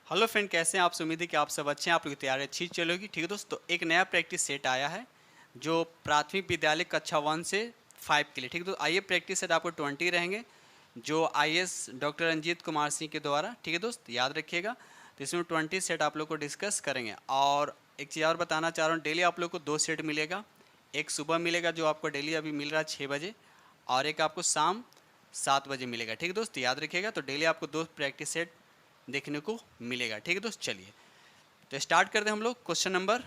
Hello friend, कैसे हैं आप? उम्मीद है कि आप सब अच्छे हैं। आप लोग की तैयारी अच्छी चलेगी। ठीक है दोस्तों, एक नया प्रैक्टिस सेट आया है जो प्राथमिक विद्यालय कक्षा 1 से 5 के लिए। ठीक है दोस्तों, आइए प्रैक्टिस सेट आपको 20 रहेंगे जो आईएएस डॉक्टर रंजीत कुमार सिंह के द्वारा। ठीक है दोस्त, याद रखिएगा। तो इसमें 20 सेट आप लोग को डिस्कस करेंगे। और एक चीज़ और बताना चाह रहा हूँ, डेली आप लोग को 2 सेट मिलेगा। एक सुबह मिलेगा जो आपको डेली अभी मिल रहा है 6 बजे, और एक आपको शाम 7 बजे मिलेगा। ठीक है दोस्त, याद रखिएगा। तो डेली आपको 2 प्रैक्टिस सेट देखने को मिलेगा। ठीक है दोस्त, चलिए तो स्टार्ट करते हैं हम लोग क्वेश्चन नंबर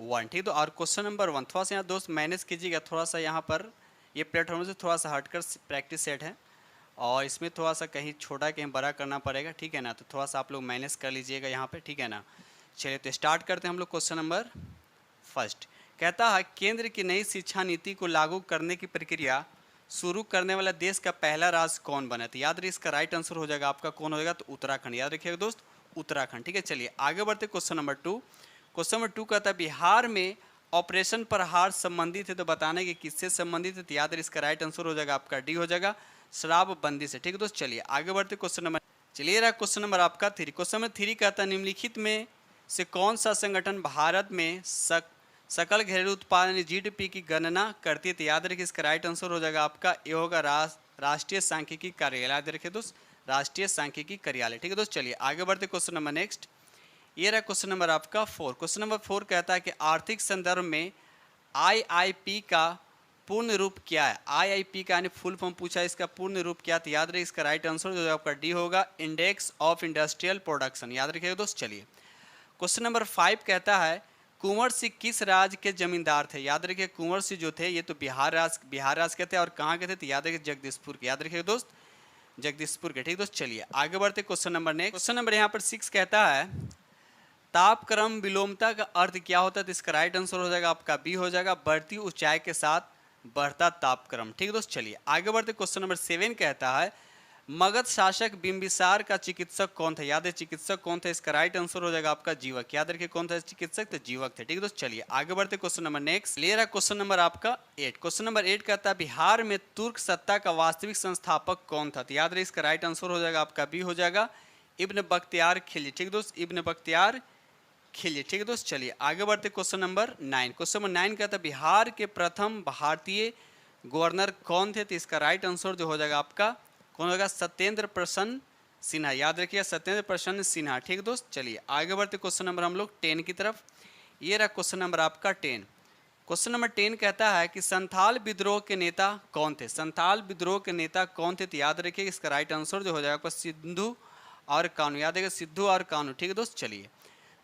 1। ठीक है, तो और क्वेश्चन नंबर 1 थोड़ा सा यहाँ दोस्त मैनेज कीजिएगा। थोड़ा सा यहाँ पर ये प्लेटफॉर्म से थोड़ा सा हटकर प्रैक्टिस सेट है, और इसमें थोड़ा सा कहीं छोटा कहीं बड़ा करना पड़ेगा। ठीक है ना, तो थोड़ा सा आप लोग मैनेज कर लीजिएगा यहाँ पे। ठीक है ना, चलिए तो स्टार्ट करते हैं हम लोग क्वेश्चन नंबर फर्स्ट। कहता है, केंद्र की नई शिक्षा नीति को लागू करने की प्रक्रिया शुरू करने वाला देश का पहला राज्य कौन बना? तो याद रखिए, इसका राइट आंसर हो जाएगा आपका कौन हो जाएगा? तो उत्तराखंड। याद रखिएगा दोस्त, उत्तराखंड। ठीक है, चलिए आगे बढ़ते क्वेश्चन नंबर 2। क्वेश्चन नंबर 2 कहता है, बिहार में ऑपरेशन प्रहार संबंधित है, तो बताने कि किससे संबंधित है? तो याद रखिए, इसका राइट आंसर हो जाएगा आपका डी हो जाएगा, शराबबंदी से। ठीक है दोस्त, चलिए आगे बढ़ते क्वेश्चन नंबर। चलिए रहा क्वेश्चन नंबर आपका 3। क्वेश्चन नंबर 3 कहता है, निम्नलिखित में से कौन सा संगठन भारत में सकल घरेलू उत्पाद जीडीपी की गणना करती है? तो याद रखिए, इसका राइट आंसर हो जाएगा आपका ये होगा राष्ट्रीय सांख्यिकी कार्यालय। याद रखिए दोस्त, राष्ट्रीय सांख्यिकी कार्यालय। ठीक है दोस्त, चलिए आगे बढ़ते क्वेश्चन नंबर नेक्स्ट। ये रहा क्वेश्चन नंबर आपका 4। क्वेश्चन नंबर 4 कहता है कि आर्थिक संदर्भ में आईआईपी का पूर्ण रूप क्या है? आईआईपी का यानी फुल फॉर्म पूछा है, इसका पूर्ण रूप क्या? तो याद रखिए, इसका राइट आंसर जो आपका डी होगा, इंडेक्स ऑफ इंडस्ट्रियल प्रोडक्शन। याद रखिएगा दोस्त, चलिए क्वेश्चन नंबर 5 कहता है, कुंवर सिंह किस राज्य के जमींदार थे? याद रखिए, कुंवर सिंह जो थे ये तो बिहार राज्य के थे। और कहाँ के थे? तो याद रखिए, जगदीशपुर के। याद रखिए दोस्त, जगदीशपुर के। ठीक दोस्त, चलिए आगे बढ़ते question number next. Question number यहाँ पर 6 कहता है, तापक्रम विलोमता का अर्थ क्या होता है? तो इसका राइट आंसर हो जाएगा आपका बी हो जाएगा, बढ़ती ऊंचाई के साथ बढ़ता तापक्रम। ठीक है दोस्त, चलिए आगे बढ़ते क्वेश्चन नंबर 7 कहता है, मगध शासक बिंबिसार का चिकित्सक कौन था? याद है, चिकित्सक कौन था? इसका राइट आंसर हो जाएगा आपका जीवक। याद रखिए, कौन था चिकित्सक? तो जीवक थे। ठीक है दोस्त, चलिए आगे बढ़ते क्वेश्चन नंबर नेक्स्ट। ले रहा क्वेश्चन नंबर आपका 8। क्वेश्चन नंबर 8 कहता है, बिहार में तुर्क सत्ता का वास्तविक संस्थापक कौन था? तो याद रखिए, इसका राइट आंसर हो जाएगा आपका बी हो जाएगा, इब्न बख्तियार खिलजी। ठीक है दोस्त, इब्न बख्तियार खिलजी। ठीक है दोस्त, चलिए आगे बढ़ते क्वेश्चन नंबर 9। क्वेश्चन नंबर 9 कहता है, बिहार के प्रथम भारतीय गवर्नर कौन थे? तो इसका राइट आंसर जो हो जाएगा आपका कौन होगा? सत्येंद्र प्रसन्न सिन्हा। याद रखिए, सत्येंद्र प्रसन्न सिन्हा। ठीक है दोस्त, चलिए आगे बढ़ते क्वेश्चन नंबर हम लोग 10 की तरफ। ये रहा क्वेश्चन नंबर आपका 10। क्वेश्चन नंबर 10 कहता है कि संथाल विद्रोह के नेता कौन थे? संथाल विद्रोह के नेता कौन थे? तो याद रखिए, इसका राइट आंसर जो हो जाएगा आपका सिद्धू और कानू। याद रखिए, सिद्धू और कानू। ठीक है दोस्त, चलिए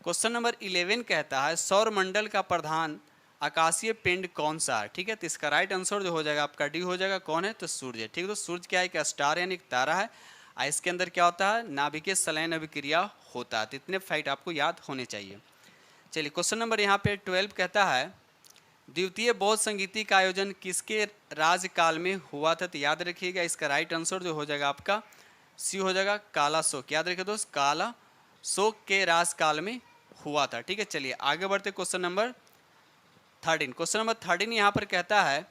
क्वेश्चन नंबर 11 कहता है, सौर मंडल का प्रधान आकाशीय पिंड कौन सा है? ठीक है, तो इसका राइट आंसर जो हो जाएगा आपका डी हो जाएगा, कौन है? तो सूर्य। ठीक है, तो सूर्य क्या है? एक स्टार यानी एक तारा है, और इसके अंदर क्या होता है? नाभिकीय संलयन अभिक्रिया होता है। तो इतने फैक्ट आपको याद होने चाहिए। चलिए क्वेश्चन नंबर यहाँ पे 12 कहता है, द्वितीय बौद्ध संगीति का आयोजन किसके राज्यकाल में हुआ था? तो याद रखिएगा, इसका राइट आंसर जो हो जाएगा आपका सी हो जाएगा, काला शोक। याद रखिए दोस्त, काला शोक के राजकाल में हुआ था। ठीक है, चलिए आगे बढ़ते क्वेश्चन नंबर 13। क्वेश्चन नंबर 13 यहाँ पर कहता है,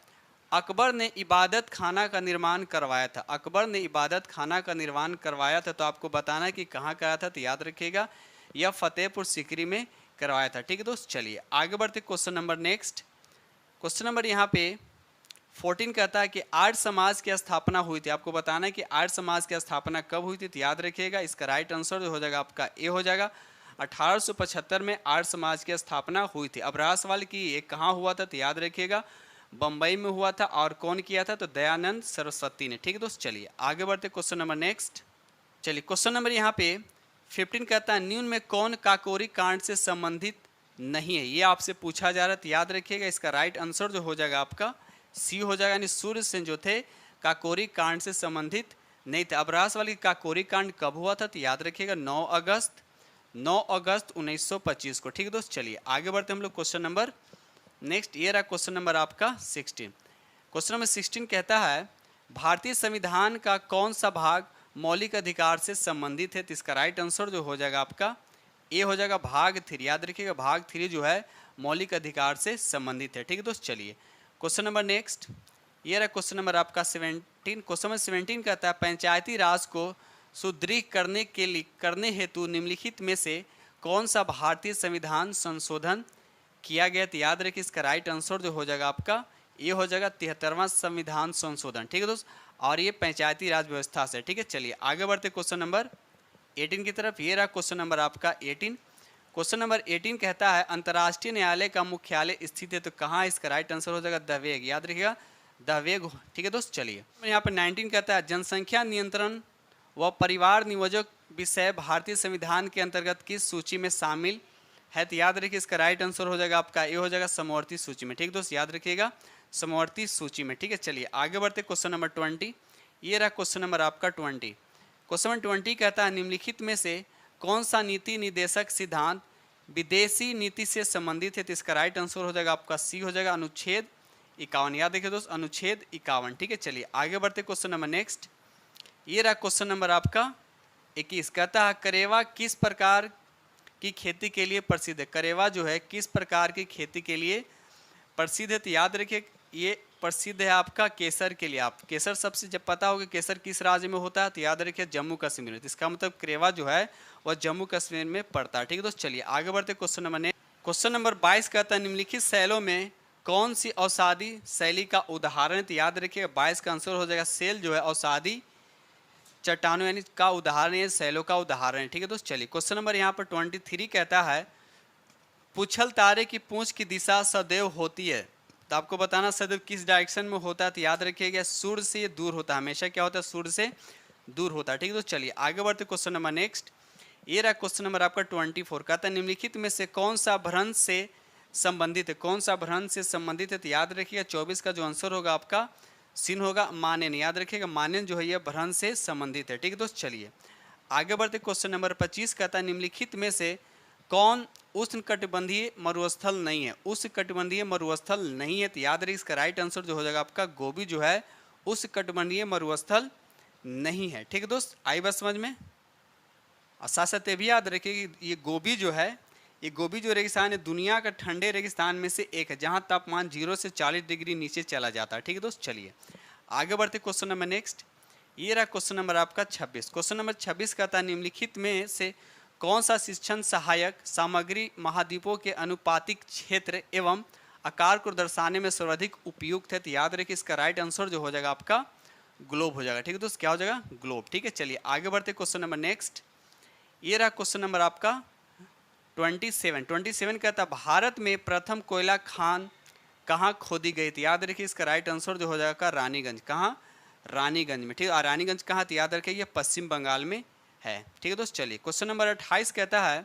अकबर ने इबादत खाना का निर्माण करवाया था। अकबर ने इबादत खाना का निर्माण करवाया था, तो आपको बताना है कि कहाँ कराया था? तो याद रखिएगा, यह फतेहपुर सीकरी में करवाया था। ठीक है दोस्त, चलिए आगे बढ़ते question number next. Question number यहाँ पे 14 कहता है कि आर्य समाज की स्थापना हुई थी। आपको बताना है कि आर्य समाज की स्थापना कब हुई थी? तो याद रखिएगा, इसका राइट आंसर जो हो जाएगा आपका ए हो जाएगा, 1875 में आर्य समाज की स्थापना हुई थी। अब रहा सवाल कि ये कहाँ हुआ था? तो याद रखिएगा, बम्बई में हुआ था। और कौन किया था? तो दयानंद सरस्वती ने। ठीक है दोस्त, चलिए आगे बढ़ते क्वेश्चन नंबर नेक्स्ट। चलिए क्वेश्चन नंबर यहाँ पे 15 कहता है, निम्न में कौन काकोरी कांड से संबंधित नहीं है? ये आपसे पूछा जा रहा है। तो याद रखिएगा, इसका राइट आंसर जो हो जाएगा आपका सी हो जाएगा, यानी सूर्य सेन जो थे काकोरी कांड से संबंधित नहीं थे। अब रहा सवाल कि काकोरी कांड कब हुआ था? तो याद रखिएगा 9 अगस्त 1925 को। ठीक है दोस्त, चलिए आगे बढ़ते हम लोग क्वेश्चन नंबर नेक्स्ट। ये रहा क्वेश्चन नंबर आपका 16। क्वेश्चन नंबर 16 कहता है, भारतीय संविधान का कौन सा भाग मौलिक अधिकार से संबंधित है? तो इसका राइट आंसर जो हो जाएगा आपका ए हो जाएगा, भाग 3। याद रखिएगा, भाग 3 जो है मौलिक अधिकार से संबंधित है। ठीक है दोस्त, चलिए क्वेश्चन नंबर नेक्स्ट। ये रहा क्वेश्चन नंबर आपका 17। क्वेश्चन नंबर 17 कहता है, पंचायती राज को सुदृढ़ करने हेतु निम्नलिखित में से कौन सा भारतीय संविधान संशोधन किया गया? तो याद रखिए इसका राइट आंसर जो हो जाएगा आपका ये हो जाएगा 73वां संविधान संशोधन। ठीक है दोस्त, और ये पंचायती राज व्यवस्था से। ठीक है, चलिए आगे बढ़ते क्वेश्चन नंबर 18 की तरफ। ये रहा क्वेश्चन नंबर आपका 18। क्वेश्चन नंबर 18 कहता है अंतर्राष्ट्रीय न्यायालय का मुख्यालय स्थित है तो कहाँ? इसका राइट आंसर हो जाएगा द हेग। याद रखिएगा द हेग। ठीक है दोस्त, चलिए यहाँ पर 19 कहता है जनसंख्या नियंत्रण व परिवार नियोजक विषय भारतीय संविधान के अंतर्गत किस सूची में शामिल है? तो याद रखिए इसका राइट आंसर हो जाएगा आपका ये हो जाएगा समवर्ती सूची में। ठीक दोस्त, याद रखिएगा समवर्ती सूची में। ठीक है, चलिए आगे बढ़ते क्वेश्चन नंबर 20। ये रहा क्वेश्चन नंबर आपका 20। क्वेश्चन नंबर 20 कहता है निम्नलिखित में से कौन सा नीति निर्देशक सिद्धांत विदेशी नीति से संबंधित है? तो इसका राइट आंसर हो जाएगा आपका सी हो जाएगा अनुच्छेद 51। याद रखिए दोस्त अनुच्छेद 51। ठीक है, चलिए आगे बढ़ते क्वेश्चन नंबर नेक्स्ट। ये रहा क्वेश्चन नंबर आपका 21। कहता है करेवा किस प्रकार की खेती के लिए प्रसिद्ध है? करेवा जो है किस प्रकार की खेती के लिए प्रसिद्ध है? तो याद रखिए ये प्रसिद्ध है आपका केसर के लिए। आप केसर सबसे जब पता होगा केसर किस राज्य में होता है तो याद रखिए जम्मू कश्मीर में। इसका मतलब करेवा जो है वह जम्मू कश्मीर में पड़ता है। ठीक है दोस्त, चलिए आगे बढ़ते question number next. Question number 22 कहता है निम्नलिखित शैलों में कौन सी औषधि शैली का उदाहरण है? तो याद रखिए 22 का आंसर हो जाएगा सेल जो है औषधि चट्टानों यानी का उदाहरण है, शैलों का उदाहरण है। ठीक है दोस्त, चलिए क्वेश्चन नंबर यहाँ पर 23 कहता है पुच्छल तारे की पूंछ की दिशा सदैव होती है तो आपको बताना सदैव किस डायरेक्शन में होता है? तो याद रखिएगा सूर्य से ये दूर होता है, हमेशा क्या होता है सूर्य से दूर होता है। ठीक है दोस्त, चलिए आगे बढ़ते क्वेश्चन नंबर नेक्स्ट। ये रहा क्वेश्चन नंबर आपका 24। कहता है निम्नलिखित में से कौन सा भ्रंश से संबंधित है? कौन सा भ्रंश से संबंधित है? तो याद रखिएगा 24 का जो आंसर होगा आपका सिन होगा मानन। याद रखिएगा मानन जो है यह भ्रंश से संबंधित है। ठीक है दोस्त, चलिए आगे बढ़ते क्वेश्चन नंबर 25। कहता है निम्नलिखित में से कौन उष्णकटिबंधीय मरुस्थल नहीं है? उष्णकटिबंधीय मरुस्थल नहीं है तो याद रखिए इसका राइट आंसर जो हो जाएगा आपका गोबी जो है उष्णकटिबंधीय मरुस्थल नहीं है। ठीक है दोस्त, आई बात समझ में? और साथ साथ ये भी याद रखिए कि ये गोबी जो है ये गोबी जो रेगिस्तान है दुनिया का ठंडे रेगिस्तान में से एक है जहाँ तापमान 0 से 40 डिग्री नीचे चला जाता है। ठीक है दोस्त, चलिए आगे बढ़ते क्वेश्चन नंबर नेक्स्ट। ये रहा क्वेश्चन नंबर आपका 26। क्वेश्चन नंबर 26 कहता है निम्नलिखित में से कौन सा शिक्षण सहायक सामग्री महाद्वीपों के अनुपातिक क्षेत्र एवं आकार को दर्शाने में सर्वाधिक उपयुक्त है? तो याद रखिए इसका राइट आंसर जो हो जाएगा आपका ग्लोब हो जाएगा। ठीक है दोस्त, क्या हो जाएगा ग्लोब। ठीक है, चलिए आगे बढ़ते क्वेश्चन नंबर नेक्स्ट। ये रहा क्वेश्चन नंबर आपका 27 कहता है भारत में प्रथम कोयला खान कहाँ खोदी गई थी? याद रखिए इसका राइट आंसर जो हो जाएगा रानीगंज। कहाँ? रानीगंज में। ठीक है, रानीगंज कहाँ? तो याद रखिए ये पश्चिम बंगाल में है। ठीक है दोस्त, चलिए क्वेश्चन नंबर 28 कहता है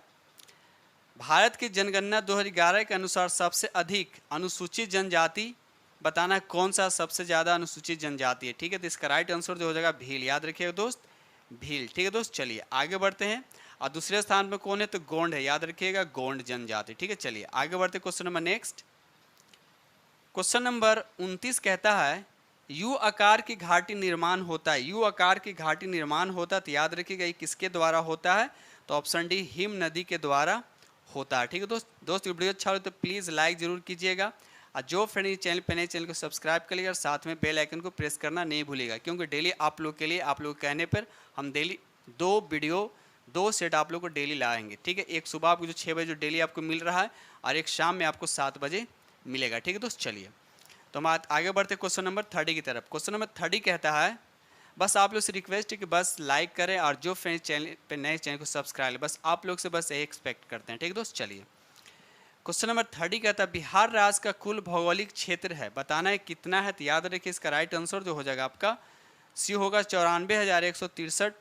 भारत की जनगणना 2011 के अनुसार सबसे अधिक अनुसूचित जनजाति बताना कौन सा सबसे ज़्यादा अनुसूचित जनजाति है? ठीक है, तो इसका राइट आंसर जो हो जाएगा भील। याद रखिएगा दोस्त भील। ठीक है दोस्त, चलिए आगे बढ़ते हैं। और दूसरे स्थान पर कौन है? तो गोंड है। याद रखिएगा गोंड जनजाति। ठीक है, चलिए आगे बढ़ते question number next. Question number 29 कहता है यू आकार की घाटी निर्माण होता है। यू आकार की घाटी निर्माण होता है तो याद रखिएगा ये किसके द्वारा होता है? तो ऑप्शन डी हिम नदी के द्वारा होता है। ठीक है दोस्त वीडियो अच्छा हो तो प्लीज़ लाइक जरूर कीजिएगा और जो फ्रेंड चैनल पे नए चैनल को सब्सक्राइब कर लीजिएगा और साथ में बेल आइकन को प्रेस करना नहीं भूलिएगा क्योंकि डेली आप लोग के लिए आप लोग कहने पर हम डेली 2 सेट आप लोग को डेली लाएंगे। ठीक है, एक सुबह आपको जो 6 बजे जो डेली आपको मिल रहा है और एक शाम में आपको 7 बजे मिलेगा। ठीक है दोस्त, चलिए तो हम आगे बढ़ते क्वेश्चन नंबर 30 की तरफ। क्वेश्चन नंबर 30 कहता है बस आप लोग से रिक्वेस्ट है कि बस लाइक करें और जो फ्रेंड्स चैनल पे नए चैनल को सब्सक्राइब बस आप लोग से बस यही एक्सपेक्ट करते हैं। ठीक है दोस्त, चलिए क्वेश्चन नंबर 30 कहता है बिहार राज्य का कुल भौगोलिक क्षेत्र है बताना है कितना है? तो याद रखिए इसका राइट आंसर जो हो जाएगा आपका सी होगा 94,163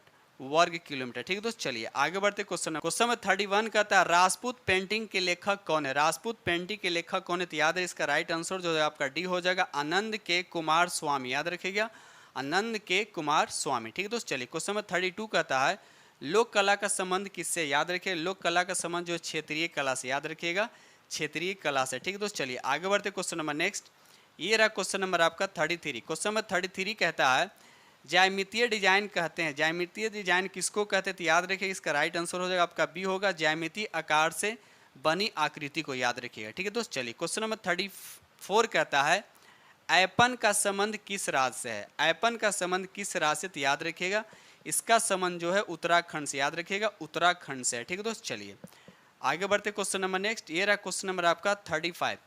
वर्ग किलोमीटर। ठीक है दोस्त, चलिए आगे बढ़ते क्वेश्चन नंबर 31 कहता है राजपूत पेंटिंग के लेखक कौन है? राजपूत पेंटिंग के लेखक कौन है? तो याद है इसका राइट आंसर जो है आपका डी हो जाएगा आनंद के कुमार स्वामी। याद रखिएगा आनंद के कुमार स्वामी। ठीक है दोस्त, चलिए क्वेश्चन नंबर 32 कहता है लोक कला का संबंध किससे? याद रखिए लोक कला का संबंध जो है क्षेत्रीय कला से। याद रखिएगा क्षेत्रीय कला से। ठीक है दोस्त, चलिए आगे बढ़ते क्वेश्चन नंबर नेक्स्ट। ये रहा क्वेश्चन नंबर आपका 33। क्वेश्चन नंबर 33 कहता है ज्यामितीय डिजाइन कहते हैं। ज्यामितीय डिजाइन किसको कहते हैं? तो याद रखिए इसका राइट आंसर हो जाएगा आपका बी होगा ज्यामितीय आकार से बनी आकृति को। याद रखिएगा। ठीक है दोस्त, चलिए क्वेश्चन नंबर 34 कहता है ऐपन का संबंध किस राज्य से है? ऐपन का संबंध किस राज्य से? तो याद रखिएगा इसका संबंध जो है उत्तराखंड से, याद रखिएगा उत्तराखंड से है। ठीक है दोस्त, चलिए आगे बढ़ते क्वेश्चन नंबर नेक्स्ट। ये रहा क्वेश्चन नंबर आपका 35।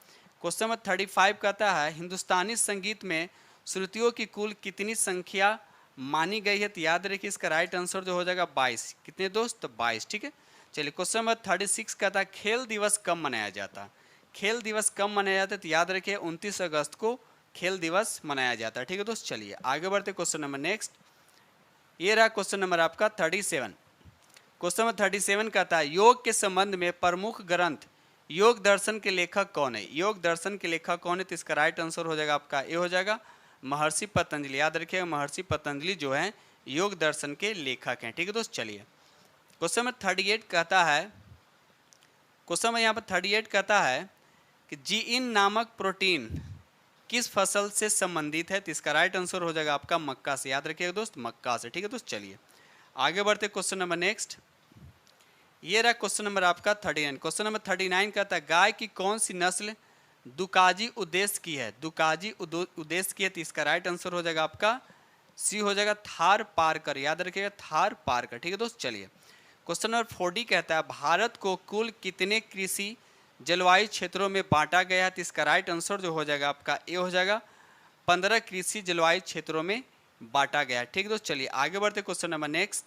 क्वेश्चन नंबर 35 कहता है हिंदुस्तानी संगीत में श्रुतियों की कुल कितनी संख्या मानी गई है? तो याद रखिए इसका राइट आंसर जो हो जाएगा 22। कितने दोस्त? तो 22। ठीक है, चलिए क्वेश्चन नंबर 36 कहता है खेल दिवस कब मनाया जाता है? खेल दिवस कब मनाया जाता है? तो याद रखिए 29 अगस्त को खेल दिवस मनाया जाता है। ठीक है दोस्त, चलिए आगे बढ़ते क्वेश्चन नंबर नेक्स्ट। ये रहा क्वेश्चन नंबर आपका 37। क्वेश्चन नंबर 37 कहता है योग के संबंध में प्रमुख ग्रंथ योग दर्शन के लेखक कौन है? योग दर्शन के लेखक कौन है? तो इसका राइट आंसर हो जाएगा आपका ये हो जाएगा महर्षि पतंजलि। याद रखिएगा महर्षि पतंजलि जो है योग दर्शन के लेखक हैं। ठीक है दोस्त, चलिए क्वेश्चन नंबर 38 कहता है, क्वेश्चन नंबर यहाँ पर 38 कहता है कि जीइन नामक प्रोटीन किस फसल से संबंधित है? तो इसका राइट आंसर हो जाएगा आपका मक्का से। याद रखिएगा दोस्त मक्का से। ठीक है दोस्त, चलिए आगे बढ़ते क्वेश्चन नंबर नेक्स्ट। ये रहा क्वेश्चन नंबर आपका 39। क्वेश्चन नंबर 39 कहता है गाय की कौन सी नस्ल दुकाजी उद्देश्य की है? दुकाजी उद्देश्य की है, तो इसका राइट आंसर हो जाएगा आपका सी हो जाएगा थार पारकर। याद रखिएगा थार पारकर। ठीक है दोस्त, चलिए क्वेश्चन नंबर 40 कहता है भारत को कुल कितने कृषि जलवायु क्षेत्रों में बांटा गया है? तो इसका राइट आंसर जो हो जाएगा आपका ए हो जाएगा 15 कृषि जलवायु क्षेत्रों में बांटा गया है। ठीक है दोस्त, चलिए आगे बढ़ते क्वेश्चन नंबर नेक्स्ट।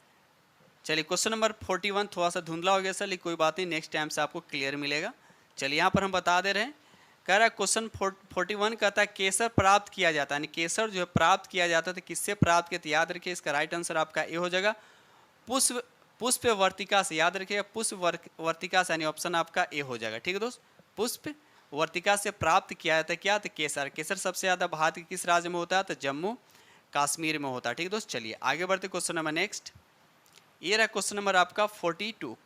चलिए क्वेश्चन नंबर 41 थोड़ा सा धुंधला हो गया सर, लेकिन कोई बात नहीं, नेक्स्ट टाइम से आपको क्लियर मिलेगा। चलिए यहाँ पर हम बता दे रहे हैं, कह रहा है क्वेश्चन 41 कहता है केसर प्राप्त किया जाता है, यानी केसर जो है प्राप्त किया जाता है तो किससे प्राप्त किया? तो याद रखिए इसका राइट आंसर आपका ए हो जाएगा पुष्प वर्तिका से। याद रखिएगा पुष्प वर्तिका से, यानी ऑप्शन आपका ए हो जाएगा। ठीक है दोस्त, पुष्प वर्तिका से प्राप्त किया जाता है क्या? तो केसर। केसर सबसे ज़्यादा भारत के किस राज्य में होता है? तो जम्मू कश्मीर में होता है। ठीक है दोस्त, चलिए आगे बढ़ते क्वेश्चन नंबर नेक्स्ट। ये रहा क्वेश्चन नंबर आपका 42।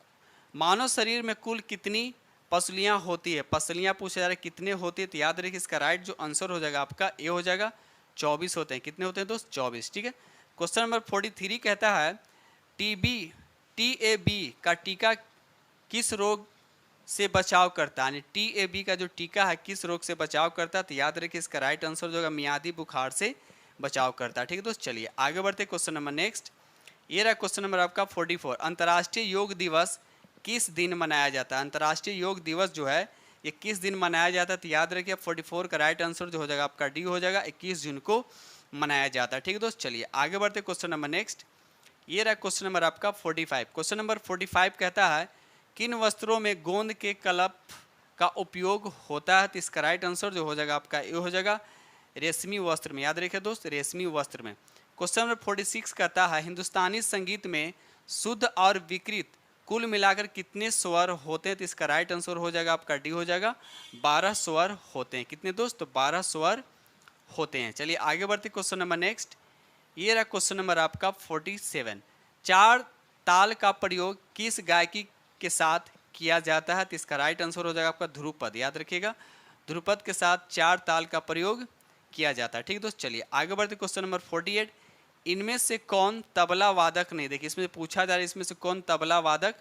मानव शरीर में कुल कितनी पसलियाँ होती है? पसलियाँ पूछा जा रहा है कितने होती है? तो याद रखिए इसका राइट जो आंसर हो जाएगा आपका ए हो जाएगा 24 होते हैं। कितने होते हैं दोस्त? 24। ठीक है, क्वेश्चन नंबर 43 कहता है टीएबी का टीका किस रोग से बचाव करता है? यानी टीएबी का जो टीका है किस रोग से बचाव करता है? तो याद रखिए इसका राइट आंसर जो होगा मियादी बुखार से बचाव करता है। ठीक है दोस्त, चलिए आगे बढ़ते क्वेश्चन नंबर नेक्स्ट। ये रहा क्वेश्चन नंबर आपका 44। अंतर्राष्ट्रीय योग दिवस किस दिन मनाया जाता है? अंतर्राष्ट्रीय योग दिवस जो है ये किस दिन मनाया जाता है? तो याद रखिए 44 का राइट आंसर जो हो जाएगा आपका डी हो जाएगा 21 जून को मनाया जाता है। ठीक है दोस्त, चलिए आगे बढ़ते क्वेश्चन नंबर नेक्स्ट। ये रहा क्वेश्चन नंबर आपका 45। क्वेश्चन नंबर 45 कहता है किन वस्त्रों में गोंद के कलप का उपयोग होता है? तो इसका राइट आंसर जो हो जाएगा आपका ये हो जाएगा रेशमी वस्त्र में। याद रखिए दोस्त रेशमी वस्त्र में। क्वेश्चन नंबर 46 कहता है हिंदुस्तानी संगीत में शुद्ध और विकृत कुल मिलाकर कितने स्वर होते हैं? तो इसका राइट आंसर हो जाएगा आपका डी हो जाएगा 12 स्वर होते हैं। कितने दोस्त? तो 12 स्वर होते हैं। चलिए आगे बढ़ते क्वेश्चन नंबर नेक्स्ट। ये रहा क्वेश्चन नंबर आपका 47। चार ताल का प्रयोग किस गायकी के साथ किया जाता है? तो इसका राइट आंसर हो जाएगा आपका ध्रुपद। याद रखिएगा ध्रुपद के साथ 4 ताल का प्रयोग किया जाता है। ठीक है दोस्त, चलिए आगे बढ़ते क्वेश्चन नंबर 48। इनमें से कौन तबला वादक नहीं? देखिए इसमें पूछा जा रहा है इसमें से कौन तबला वादक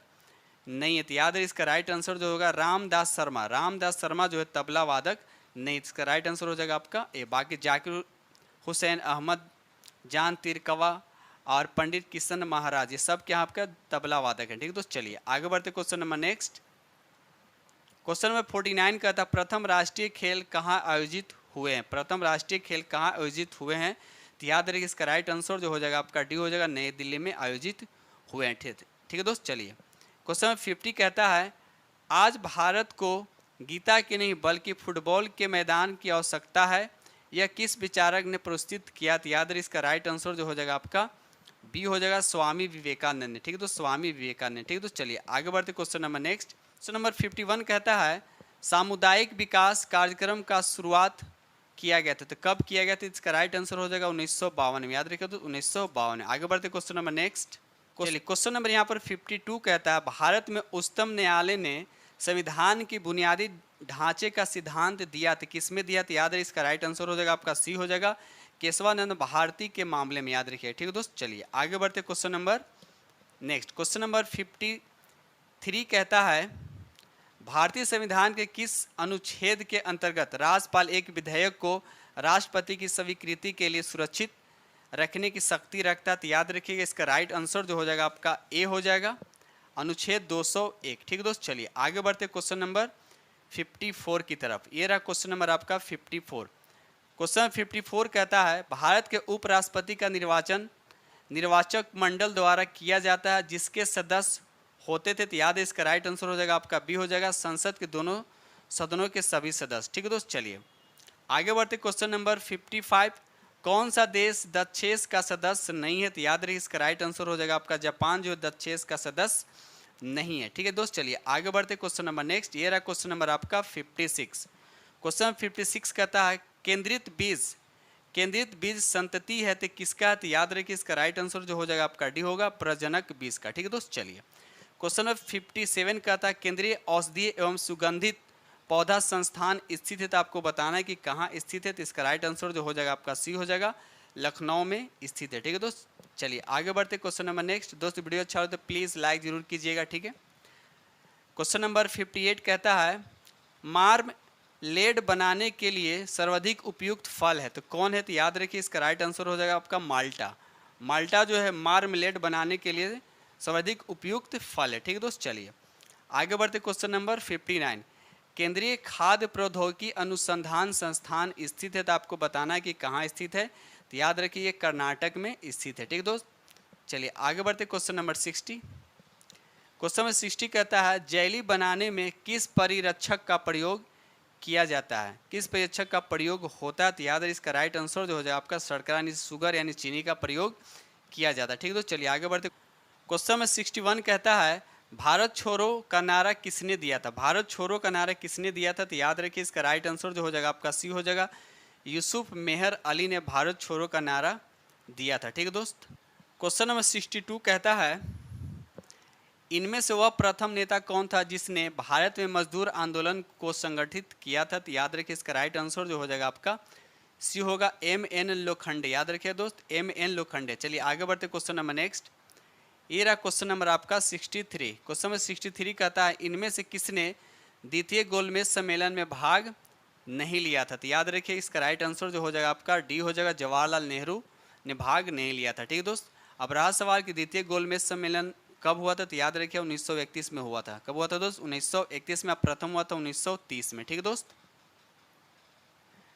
नहीं है? तो याद है इसका राइट आंसर जो होगा रामदास शर्मा। रामदास शर्मा जो है तबला वादक नहीं, इसका राइट आंसर हो जाएगा आपका ए। बाकी जाकिर हुसैन, अहमद जान तिरकवा और पंडित किशन महाराज ये सब क्या आपका तबला वादक है। ठीक है दोस्त, चलिए आगे बढ़ते question number next. Question number 49 कहता है प्रथम राष्ट्रीय खेल कहाँ आयोजित हुए हैं? प्रथम राष्ट्रीय खेल कहाँ आयोजित हुए हैं? तो याद रखिए इसका राइट आंसर जो हो जाएगा आपका डी हो जाएगा नई दिल्ली में आयोजित हुए हैं। ठीक है दोस्त, चलिए क्वेश्चन नंबर 50 कहता है आज भारत को गीता की नहीं बल्कि फुटबॉल के मैदान की आवश्यकता है, यह किस विचारक ने प्रस्तुत किया? तो याद रखिए इसका राइट आंसर जो हो जाएगा आपका बी हो जाएगा स्वामी विवेकानंद ने। ठीक है दोस्त, स्वामी विवेकानंद। ठीक है दोस्त, चलिए आगे बढ़ते question number next. Question number 51 कहता है सामुदायिक विकास कार्यक्रम का शुरुआत किया गया था, तो कब किया गया था? इसका राइट आंसर हो जाएगा 1952 में। याद रखिए तो 1952। आगे बढ़ते क्वेश्चन नंबर नेक्स्ट। चलिए क्वेश्चन नंबर यहाँ पर 52 कहता है भारत में उच्चतम न्यायालय ने संविधान की बुनियादी ढांचे का सिद्धांत दिया था, किसमें दिया? तो याद है इसका राइट आंसर हो जाएगा आपका सी हो जाएगा केशवानंद भारती के मामले में। याद रखिए। ठीक है दोस्त, चलिए आगे बढ़ते question number next. Question number 53 कहता है भारतीय संविधान के किस अनुच्छेद के अंतर्गत राज्यपाल एक विधेयक को राष्ट्रपति की स्वीकृति के लिए सुरक्षित रखने की शक्ति रखता है। तो याद रखिएगा इसका राइट आंसर जो हो जाएगा आपका ए हो जाएगा, अनुच्छेद 201। ठीक है दोस्त, चलिए आगे बढ़ते क्वेश्चन नंबर 54 की तरफ। ये रहा क्वेश्चन नंबर आपका 54। क्वेश्चन 54 कहता है भारत के उपराष्ट्रपति का निर्वाचन निर्वाचक मंडल द्वारा किया जाता है जिसके सदस्य होते थे। तो याद है इसका राइट आंसर हो जाएगा आपका बी हो जाएगा, संसद के दोनों सदनों के सभी सदस्य। ठीक है दोस्त, चलिए आगे बढ़ते क्वेश्चन नंबर 55। कौन सा देश दक्षेस का सदस्य नहीं है? तो याद रखिए इसका राइट आंसर हो जाएगा आपका जापान, जो दक्षेस का सदस्य नहीं है। ठीक है दोस्त, चलिए आगे बढ़ते क्वेश्चन नंबर नेक्स्ट। ये रहा क्वेश्चन नंबर आपका 56। क्वेश्चन 56 कहता है केंद्रित बीज संतति है तो किसका? तो याद रखिए इसका राइट आंसर जो हो जाएगा आपका डी होगा, प्रजनक बीज का। ठीक है दोस्त, चलिए क्वेश्चन नंबर 57 कहता है केंद्रीय औषधीय एवं सुगंधित पौधा संस्थान स्थित है। तो आपको बताना है कि कहाँ स्थित है। तो इसका राइट आंसर जो हो जाएगा आपका सी हो जाएगा, लखनऊ में स्थित है। ठीक है दोस्त, चलिए आगे बढ़ते क्वेश्चन नंबर नेक्स्ट। दोस्त वीडियो अच्छा हो तो प्लीज़ लाइक जरूर कीजिएगा। ठीक है, क्वेश्चन नंबर 58 कहता है मार्मलेड बनाने के लिए सर्वाधिक उपयुक्त फल है तो कौन है? तो याद रखिए इसका राइट आंसर हो जाएगा आपका माल्टा। माल्टा जो है मार्मलेड बनाने के लिए सर्वाधिक उपयुक्त फल है। ठीक है दोस्त, चलिए आगे बढ़ते क्वेश्चन नंबर 59। केंद्रीय खाद्य प्रौद्योगिकी अनुसंधान संस्थान स्थित है। तो आपको बताना है कि कहाँ स्थित है। तो याद रखिए ये कर्नाटक में स्थित है। ठीक है दोस्त, चलिए आगे बढ़ते क्वेश्चन नंबर 60। क्वेश्चन नंबर 60 कहता है जेली बनाने में किस परिरक्षक का प्रयोग किया जाता है? किस परिरक्षक का प्रयोग होता है? तो याद है इसका राइट आंसर जो हो जाएगा आपका शर्करा यानी शुगर यानी चीनी का प्रयोग किया जाता है। ठीक है दोस्त, चलिए आगे बढ़ते। क्वेश्चन नंबर 61 कहता है भारत छोड़ो का नारा किसने दिया था? भारत छोड़ो का नारा किसने दिया था? तो याद रखिए इसका राइट आंसर जो हो जाएगा आपका सी हो जाएगा, यूसुफ मेहर अली ने भारत छोड़ो का नारा दिया था। ठीक है दोस्त, क्वेश्चन नंबर 62 कहता है इनमें से वह प्रथम नेता कौन था जिसने भारत में मजदूर आंदोलन को संगठित किया था? तो याद रखिए इसका राइट आंसर जो हो जाएगा आपका सी होगा, M.N. लोखंडे। याद रखिए दोस्त, M.N. लोखंडे। चलिए आगे बढ़ते क्वेश्चन नंबर नेक्स्ट। ये रहा क्वेश्चन नंबर आपका 63। क्वेश्चन नंबर 63 कहता है इनमें से किसने द्वितीय गोलमेज सम्मेलन में भाग नहीं लिया था? तो याद रखिए इसका राइट आंसर जो हो जाएगा आपका डी हो जाएगा, जवाहरलाल नेहरू ने भाग नहीं लिया था। ठीक है दोस्त, अब रहा सवाल कि द्वितीय गोलमेज सम्मेलन कब हुआ था? तो याद रखिए 1931 में हुआ था। कब हुआ था दोस्त? 1931 में। प्रथम हुआ था 1930 में। ठीक है दोस्त,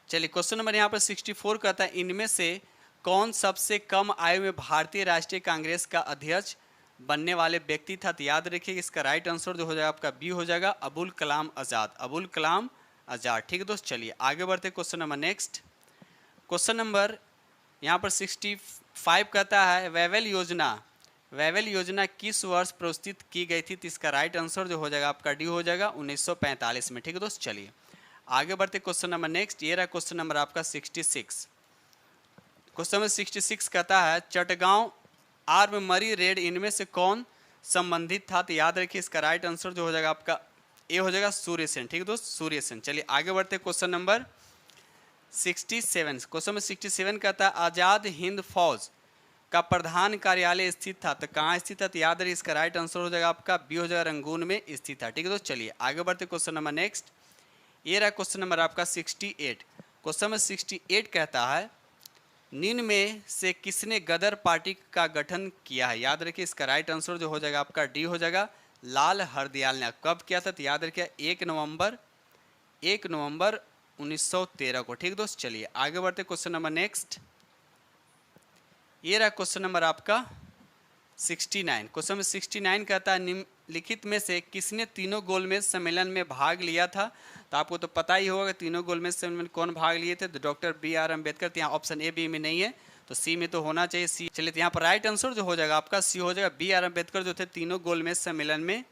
चलिए क्वेश्चन नंबर यहाँ पर 64 कहता है इनमें से कौन सबसे कम आयु में भारतीय राष्ट्रीय कांग्रेस का अध्यक्ष बनने वाले व्यक्ति था? तो याद रखिए इसका राइट आंसर जो हो जाएगा आपका बी हो जाएगा, अबुल कलाम आज़ाद। अबुल कलाम आज़ाद। ठीक है दोस्त, चलिए आगे बढ़ते question number next. Question number यहाँ पर 65 कहता है वैवेल योजना किस वर्ष प्रस्तुत की गई थी? तो इसका राइट आंसर जो हो जाएगा आपका डी हो जाएगा, 1945 में। ठीक है दोस्त, चलिए आगे बढ़ते क्वेश्चन नंबर नेक्स्ट। ये रहा क्वेश्चन नंबर आपका 66। क्वेश्चन नंबर 66 कहता है चटगांव आर्मरी रेड इनमें से कौन संबंधित था? तो याद रखिए इसका राइट आंसर जो हो जाएगा आपका ए हो जाएगा, सूर्य सेन। ठीक है दोस्त, सूर्य सेन। चलिए आगे बढ़ते क्वेश्चन नंबर 67। क्वेश्चन नंबर 67 कहता है आज़ाद हिंद फौज का प्रधान कार्यालय स्थित था तो कहाँ स्थित था? तो याद रखिए इसका राइट आंसर हो जाएगा आपका बी हो जाएगा, रंगून में स्थित था। ठीक है दोस्त, चलिए आगे बढ़ते क्वेश्चन नंबर नेक्स्ट। ये रहा क्वेश्चन नंबर आपका 68। क्वेश्चन नंबर 68 कहता है निम्न में से किसने गदर पार्टी का गठन किया है? याद रखिए इसका राइट आंसर जो हो जाएगा आपका डी हो जाएगा, लाल हरदयाल ने। कब किया था? तो याद रखिए 1 नवंबर 1913 को। ठीक दोस्त, चलिए आगे बढ़ते क्वेश्चन नंबर नेक्स्ट। ये रहा क्वेश्चन नंबर आपका 69। क्वेश्चन नंबर 69 कहता है निम्नलिखित में से किसने तीनों गोलमेज सम्मेलन में भाग लिया था? तो आपको तो पता ही होगा तीनों गोलमेज सम्मेलन में कौन भाग लिए थे। तो डॉक्टर B.R. अम्बेडकर। तो यहाँ ऑप्शन ए बी में नहीं है तो सी में तो होना चाहिए सी। चलिए तो यहाँ पर राइट आंसर जो हो जाएगा आपका सी हो जाएगा, B.R. अम्बेडकर जो थे तीनों गोलमेज सम्मेलन में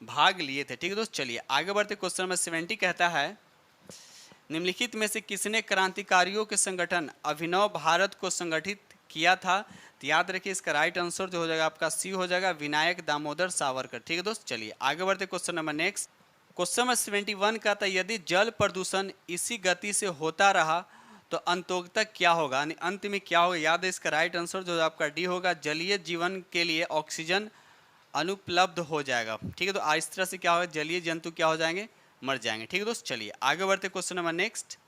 भाग लिए थे। ठीक है दोस्त, चलिए आगे बढ़ते क्वेश्चन नंबर 70 कहता है निम्नलिखित में से किसने क्रांतिकारियों के संगठन अभिनव भारत को संगठित किया था? तो याद रखिए इसका राइट आंसर जो हो जाएगा आपका सी हो जाएगा, विनायक दामोदर सावरकर। ठीक है दोस्त, चलिए आगे बढ़ते question number next. Question number 71 का था यदि जल प्रदूषण इसी गति से होता रहा तो अंततः क्या होगा, यानी अंत में क्या होगा? याद है इसका राइट आंसर जो आपका डी होगा, जलीय जीवन के लिए ऑक्सीजन अनुपलब्ध हो जाएगा। ठीक है, तो इस तरह से क्या होगा, जलीय जंतु क्या हो जाएंगे, मर जाएंगे। ठीक है दोस्त, चलिए आगे बढ़ते क्वेश्चन नंबर नेक्स्ट।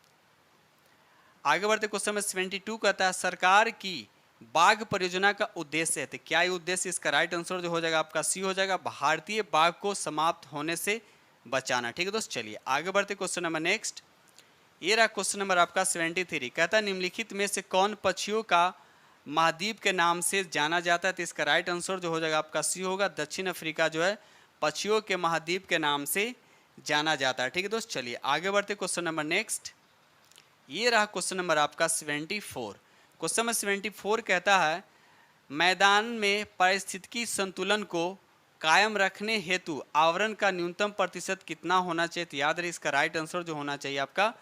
आगे बढ़ते क्वेश्चन नंबर 72 कहता है सरकार की बाघ परियोजना का उद्देश्य है, तो क्या ये उद्देश्य, इसका राइट आंसर जो हो जाएगा आपका सी हो जाएगा, भारतीय बाघ को समाप्त होने से बचाना। ठीक है दोस्त, चलिए आगे बढ़ते क्वेश्चन नंबर नेक्स्ट। ये रहा क्वेश्चन नंबर आपका 73। कहता है निम्नलिखित में से कौन पक्षियों का महाद्वीप के नाम से जाना जाता है, तो इसका राइट आंसर जो हो जाएगा आपका सी होगा, दक्षिण अफ्रीका जो है पक्षियों के महाद्वीप के नाम से जाना जाता है। ठीक है दोस्त, चलिए आगे बढ़ते क्वेश्चन नंबर नेक्स्ट। ये रहा क्वेश्चन नंबर आपका 74। क्वेश्चन नंबर 74 कहता है मैदान में पारिस्थितिकी संतुलन को कायम रखने हेतु आवरण का न्यूनतम प्रतिशत कितना होना चाहिए, तो याद रहे इसका राइट आंसर जो होना चाहिए आपका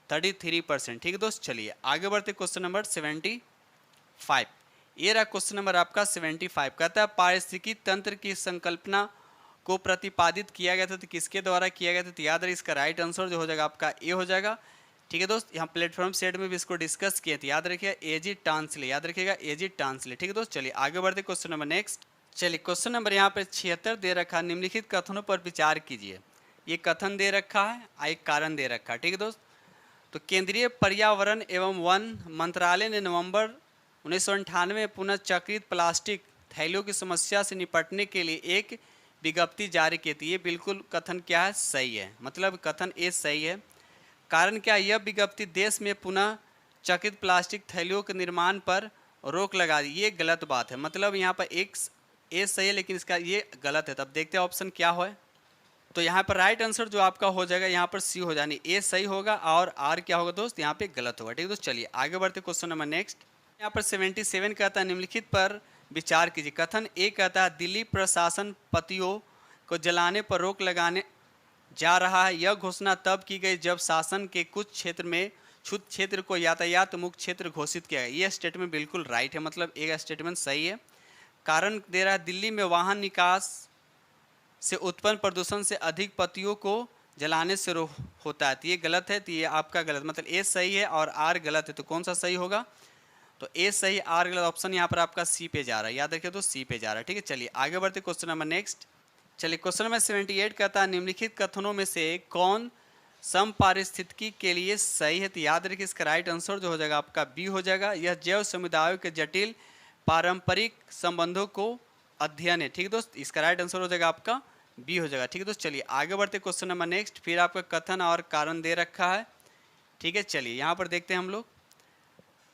33%। ठीक है दोस्त, चलिए आगे बढ़ते क्वेश्चन नंबर 75। ये रहा क्वेश्चन नंबर आपका 75। कहता है पारिस्थितिकी तंत्र की संकल्पना को प्रतिपादित किया गया था, तो किसके द्वारा किया गया था, तो याद रहे इसका राइट आंसर जो हो जाएगा आपका ए हो जाएगा। ठीक है दोस्त, यहाँ प्लेटफॉर्म सेट में भी इसको डिस्कस किए थे, याद रखिएगा एजी टांसले, याद रखिएगा एजी टांसले। ठीक है दोस्त, चलिए आगे बढ़ते क्वेश्चन नंबर नेक्स्ट। चलिए क्वेश्चन नंबर यहाँ पे 76 दे रखा है, निम्नलिखित कथनों पर विचार कीजिए। ये कथन दे रखा है, एक कारण दे रखा है। ठीक है दोस्त, तो केंद्रीय पर्यावरण एवं वन मंत्रालय ने नवंबर 1998 में पुनः चक्रित प्लास्टिक थैलियों की समस्या से निपटने के लिए एक विज्ञप्ति जारी की थी। ये बिल्कुल कथन क्या है, सही है, मतलब कथन ए सही है। कारण क्या, यह विज्ञप्ति देश में पुनः चक्रित प्लास्टिक थैलियों के निर्माण पर रोक लगा दी। ये गलत बात है, मतलब यहाँ पर एक ए सही है लेकिन इसका ये गलत है। तब देखते हैं ऑप्शन क्या हो, तो यहाँ पर राइट आंसर जो आपका हो जाएगा यहाँ पर सी हो जानी, ए सही होगा और आर क्या होगा दोस्त, यहाँ पे गलत होगा। ठीक है दोस्त, चलिए आगे बढ़ते क्वेश्चन नंबर नेक्स्ट। यहाँ पर 77 कहता है निम्नलिखित पर विचार कीजिए। कथन ए कहता है दिल्ली प्रशासन पतियों को जलाने पर रोक लगाने जा रहा है। यह घोषणा तब की गई जब शासन के कुछ क्षेत्र में छूत क्षेत्र को यातायात मुक्त क्षेत्र घोषित किया गया। यह स्टेटमेंट बिल्कुल राइट है, मतलब एक स्टेटमेंट सही है। कारण दे रहा है दिल्ली में वाहन निकास से उत्पन्न प्रदूषण से अधिक पत्तियों को जलाने से होता है, तो ये गलत है, तो ये आपका गलत, मतलब ए सही है और आर गलत है। तो कौन सा सही होगा, तो ए सही आर गलत, ऑप्शन यहाँ पर आपका सी पे जा रहा है, याद रखिए तो सी पे जा रहा है। ठीक है, चलिए आगे बढ़ते क्वेश्चन नंबर नेक्स्ट। चलिए क्वेश्चन नंबर 78 कहता है निम्नलिखित कथनों में से कौन समपारिस्थितिकी के लिए सही है, तो याद रखिए इसका राइट आंसर जो हो जाएगा आपका बी हो जाएगा। यह जैव समुदायों के जटिल पारंपरिक संबंधों को अध्ययन है। ठीक है दोस्त, इसका राइट आंसर हो जाएगा आपका बी हो जाएगा। ठीक है दोस्त, चलिए आगे बढ़ते क्वेश्चन नंबर नेक्स्ट। फिर आपका कथन और कारण दे रखा है। ठीक है, चलिए यहाँ पर देखते हैं हम लोग।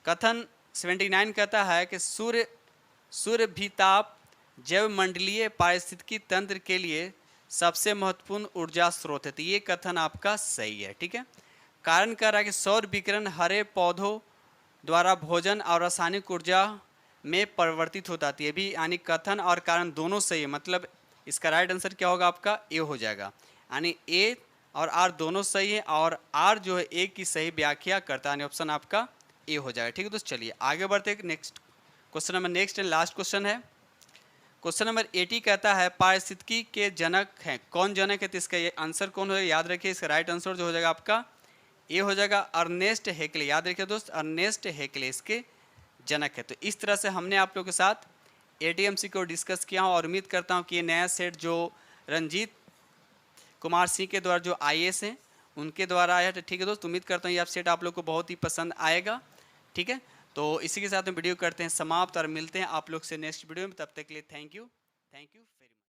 कथन 79 कहता है कि सूर्य भीताप जैव मंडलीय पारिस्थितिकी तंत्र के लिए सबसे महत्वपूर्ण ऊर्जा स्रोत है, तो ये कथन आपका सही है। ठीक है, कारण कह रहा है कि सौर विकिरण हरे पौधों द्वारा भोजन और रासायनिक ऊर्जा में परिवर्तित होता है, ये भी यानी कथन और कारण दोनों सही है, मतलब इसका राइट आंसर क्या होगा आपका ए हो जाएगा, यानी ए और आर दोनों सही है और आर जो है ए की सही व्याख्या करता है, ऑप्शन आपका ए हो जाएगा। ठीक है दोस्त, चलिए आगे बढ़ते next question number next and last question है। क्वेश्चन नंबर 80 कहता है पारिस्थितिकी के जनक हैं, कौन जनक है, तो इसका ये आंसर कौन हो जाएगा, याद रखिए इसका राइट आंसर जो हो जाएगा आपका ए हो जाएगा, अर्नेस्ट हेक्ले, याद रखिए दोस्त अर्नेस्ट हेक्ले इसके जनक है। तो इस तरह से हमने आप लोगों के साथ एटीएमसी को डिस्कस किया हूँ और उम्मीद करता हूँ कि ये नया सेट जो रंजीत कुमार सिंह के द्वारा जो आईएएस हैं उनके द्वारा आया है। ठीक है दोस्त, उम्मीद करता हूँ ये आप सेट आप लोग को बहुत ही पसंद आएगा। ठीक है, तो इसी के साथ हम वीडियो करते हैं समाप्त और मिलते हैं आप लोग से नेक्स्ट वीडियो में। तब तक के लिए थैंक यू।